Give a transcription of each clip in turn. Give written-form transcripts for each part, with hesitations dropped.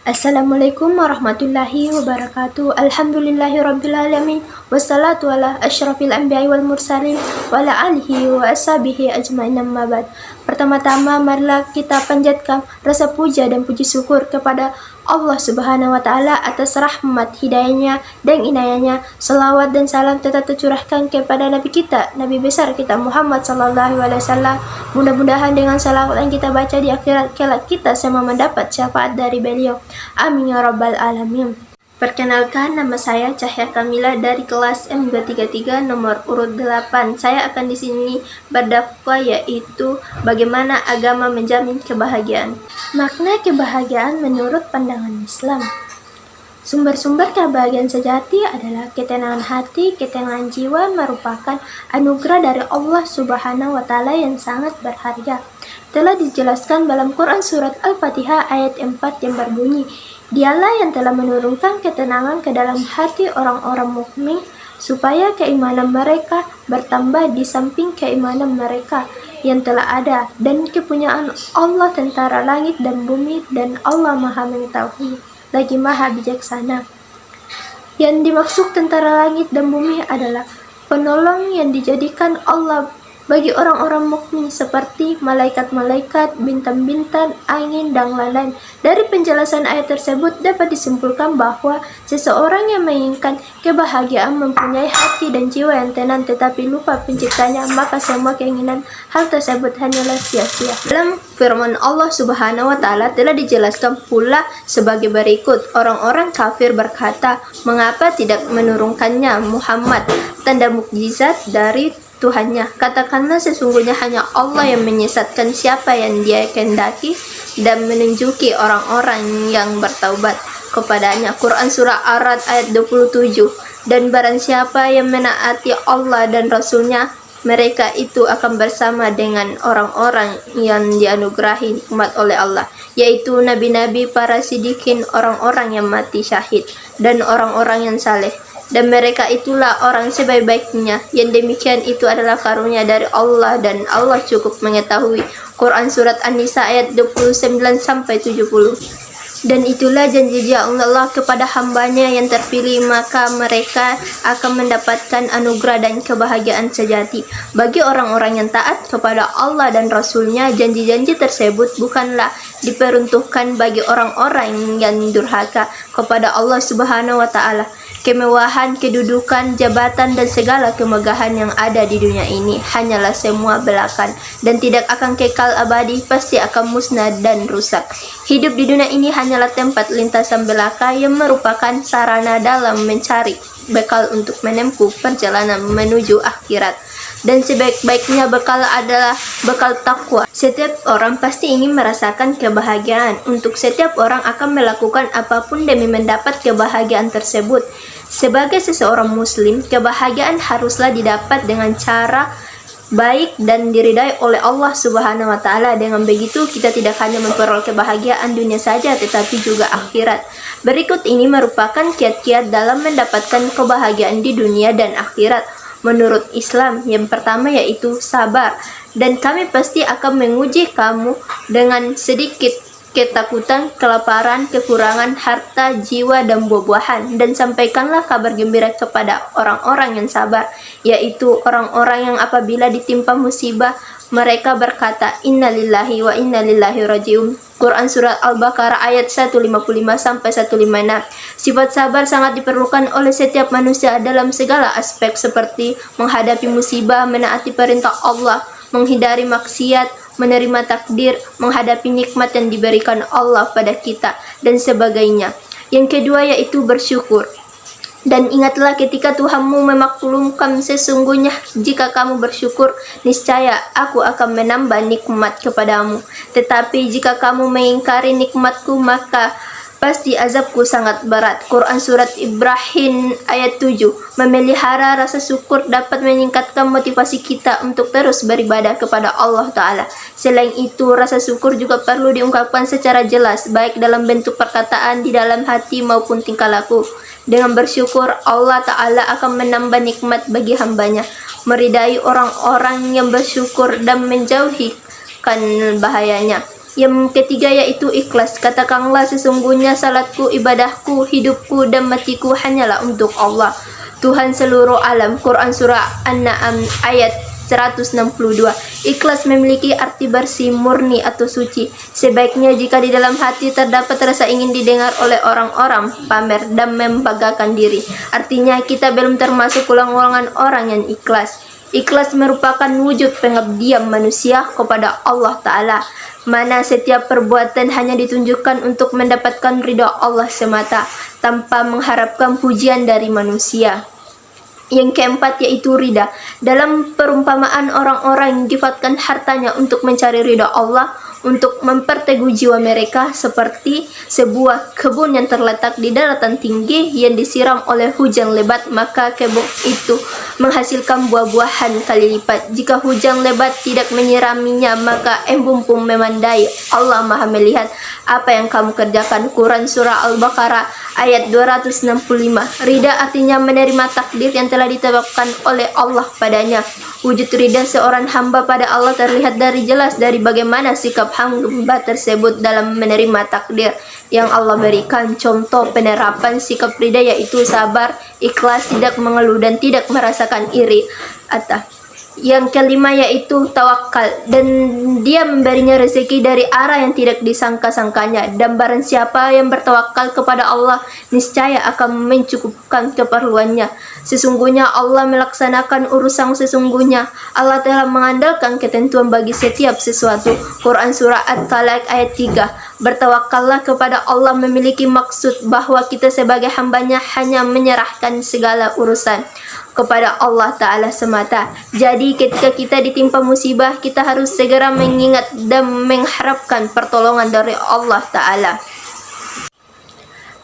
Assalamualaikum warahmatullahi wabarakatuh. Alhamdulillahirrabbilalamin. Wassalatu ala asyrafil anbiya'i wal mursalin wa ala alihi wa ashabihi ajma'in amma ba'd. Pertama-tama marilah kita panjatkan rasa puja dan puji syukur kepada Allah Subhanahu wa taala atas rahmat hidayahnya dan inayahnya. Salawat dan salam tetap tercurahkan kepada Nabi kita, Nabi besar kita Muhammad sallallahu alaihi wasallam. Mudah-mudahan dengan salawat yang kita baca di akhirat kelak kita semua mendapat syafaat dari beliau. Amin ya rabbal alamin. Perkenalkan, nama saya Cahya Kamila dari kelas M233 nomor urut 8. Saya akan di sini berdakwah yaitu bagaimana agama menjamin kebahagiaan. Makna kebahagiaan menurut pandangan Islam. Sumber-sumber kebahagiaan sejati adalah ketenangan hati, ketenangan jiwa merupakan anugerah dari Allah Subhanahu wa taala yang sangat berharga. Telah dijelaskan dalam Quran surat Al-Fatihah ayat 4 yang berbunyi, Dialah yang telah menurunkan ketenangan ke dalam hati orang-orang mukmin supaya keimanan mereka bertambah di samping keimanan mereka yang telah ada, dan kepunyaan Allah tentara langit dan bumi, dan Allah Maha mengetahui lagi Maha bijaksana. Yang dimaksud tentara langit dan bumi adalah penolong yang dijadikan Allah bagi orang-orang mukmin seperti malaikat-malaikat, bintang-bintang, angin, dan lain-lain. Dari penjelasan ayat tersebut dapat disimpulkan bahwa seseorang yang menginginkan kebahagiaan mempunyai hati dan jiwa yang tenang tetapi lupa penciptanya, maka semua keinginan hal tersebut hanyalah sia-sia. Dalam firman Allah Subhanahu wa taala telah dijelaskan pula sebagai berikut, orang-orang kafir berkata, mengapa tidak menurunkannya Muhammad tanda mukjizat dari Tuhannya? Katakanlah sesungguhnya hanya Allah yang menyesatkan siapa yang Dia kehendaki dan menunjuki orang-orang yang bertaubat kepadanya. Quran surah Ar-Ra'd ayat 27. Dan barang siapa yang menaati Allah dan Rasulnya, mereka itu akan bersama dengan orang-orang yang dianugerahi nikmat oleh Allah, yaitu nabi-nabi, para siddiqin, orang-orang yang mati syahid, dan orang-orang yang saleh. Dan mereka itulah orang sebaik-baiknya. Yang demikian itu adalah karunia dari Allah dan Allah cukup mengetahui. Quran surat An-Nisa ayat 29-70. Dan itulah janji Allah kepada hambanya yang terpilih, maka mereka akan mendapatkan anugerah dan kebahagiaan sejati. Bagi orang-orang yang taat kepada Allah dan Rasulnya, janji-janji tersebut bukanlah diperuntukkan bagi orang-orang yang durhaka kepada Allah Subhanahu wa taala. Kemewahan, kedudukan, jabatan, dan segala kemegahan yang ada di dunia ini hanyalah semua belaka dan tidak akan kekal abadi, pasti akan musnah dan rusak. Hidup di dunia ini hanyalah tempat lintasan belaka yang merupakan sarana dalam mencari bekal untuk menempuh perjalanan menuju akhirat. Dan sebaik-baiknya bekal adalah bekal takwa. Setiap orang pasti ingin merasakan kebahagiaan. Untuk setiap orang akan melakukan apapun demi mendapat kebahagiaan tersebut. Sebagai seseorang muslim, kebahagiaan haruslah didapat dengan cara baik dan diridai oleh Allah Subhanahu wa taala. Dengan begitu kita tidak hanya memperoleh kebahagiaan dunia saja tetapi juga akhirat. Berikut ini merupakan kiat-kiat dalam mendapatkan kebahagiaan di dunia dan akhirat menurut Islam. Yang pertama yaitu sabar. Dan kami pasti akan menguji kamu dengan sedikit ketakutan, kelaparan, kekurangan harta, jiwa, dan buah-buahan. Dan sampaikanlah kabar gembira kepada orang-orang yang sabar, yaitu orang-orang yang apabila ditimpa musibah, mereka berkata, Inna lillahi wa inna ilaihi raji'un. Quran surat Al-Baqarah ayat 155-156. Sifat sabar sangat diperlukan oleh setiap manusia dalam segala aspek seperti menghadapi musibah, menaati perintah Allah, menghindari maksiat, menerima takdir, menghadapi nikmat yang diberikan Allah pada kita, dan sebagainya. Yang kedua yaitu bersyukur. Dan ingatlah ketika Tuhanmu memaklumkan, sesungguhnya jika kamu bersyukur, niscaya aku akan menambah nikmat kepadamu. Tetapi jika kamu mengingkari nikmatku, maka pasti azabku sangat berat. Quran surat Ibrahim ayat 7. Memelihara rasa syukur dapat meningkatkan motivasi kita untuk terus beribadah kepada Allah Ta'ala. Selain itu, rasa syukur juga perlu diungkapkan secara jelas, baik dalam bentuk perkataan, di dalam hati, maupun tingkah laku. Dengan bersyukur, Allah Ta'ala akan menambah nikmat bagi hambanya, meridai orang-orang yang bersyukur, dan menjauhikan bahayanya. Yang ketiga yaitu ikhlas. Katakanlah, sesungguhnya salatku, ibadahku, hidupku, dan matiku hanyalah untuk Allah, Tuhan seluruh alam. Quran Surah An-Na'am ayat 162. Ikhlas memiliki arti bersih, murni atau suci. Sebaiknya jika di dalam hati terdapat rasa ingin didengar oleh orang-orang, pamer dan membanggakan diri, artinya kita belum termasuk golongan orang yang ikhlas. Ikhlas merupakan wujud pengabdian manusia kepada Allah Ta'ala, mana setiap perbuatan hanya ditunjukkan untuk mendapatkan ridha Allah semata, tanpa mengharapkan pujian dari manusia. Yang keempat yaitu ridha. Dalam perumpamaan orang-orang yang difatkan hartanya untuk mencari ridha Allah, untuk memperteguh jiwa mereka seperti sebuah kebun yang terletak di daratan tinggi yang disiram oleh hujan lebat, maka kebun itu menghasilkan buah-buahan kali lipat. Jika hujan lebat tidak menyiraminya, maka embun pun memandai. Allah Maha melihat apa yang kamu kerjakan. Quran Surah Al-Baqarah ayat 265. Ridha artinya menerima takdir yang telah ditetapkan oleh Allah padanya. Wujud ridha seorang hamba pada Allah terlihat jelas dari bagaimana sikap hamba tersebut dalam menerima takdir yang Allah berikan. Contoh penerapan sikap ridha yaitu sabar, ikhlas, tidak mengeluh, dan tidak merasakan iri. Yang kelima yaitu tawakal, dan dia memberinya rezeki dari arah yang tidak disangka-sangkanya. Dan barang siapa yang bertawakal kepada Allah, niscaya akan mencukupkan keperluannya. Sesungguhnya Allah melaksanakan urusan sesungguhnya. Allah telah mengandalkan ketentuan bagi setiap sesuatu. Quran Surah At-Talaq ayat 3. Bertawakallah kepada Allah memiliki maksud bahwa kita sebagai hambanya hanya menyerahkan segala urusan kepada Allah Ta'ala semata. Jadi ketika kita ditimpa musibah, kita harus segera mengingat dan mengharapkan pertolongan dari Allah Ta'ala.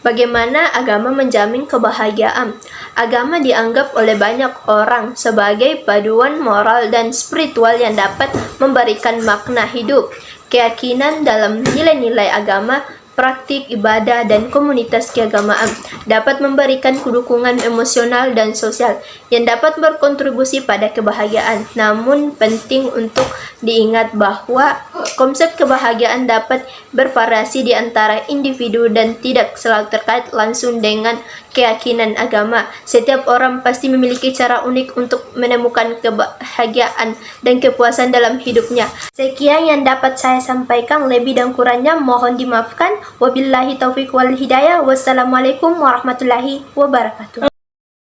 Bagaimana agama menjamin kebahagiaan? Agama dianggap oleh banyak orang sebagai paduan moral dan spiritual yang dapat memberikan makna hidup. Keyakinan dalam nilai-nilai agama, praktik ibadah, dan komunitas keagamaan dapat memberikan dukungan emosional dan sosial yang dapat berkontribusi pada kebahagiaan. Namun penting untuk diingat bahwa konsep kebahagiaan dapat bervariasi di antara individu dan tidak selalu terkait langsung dengan keyakinan agama. Setiap orang pasti memiliki cara unik untuk menemukan kebahagiaan dan kepuasan dalam hidupnya. Sekian yang dapat saya sampaikan, lebih dan kurangnya mohon dimaafkan. Wabillahi taufiq wal hidayah. Wassalamualaikum warahmatullahi wabarakatuh.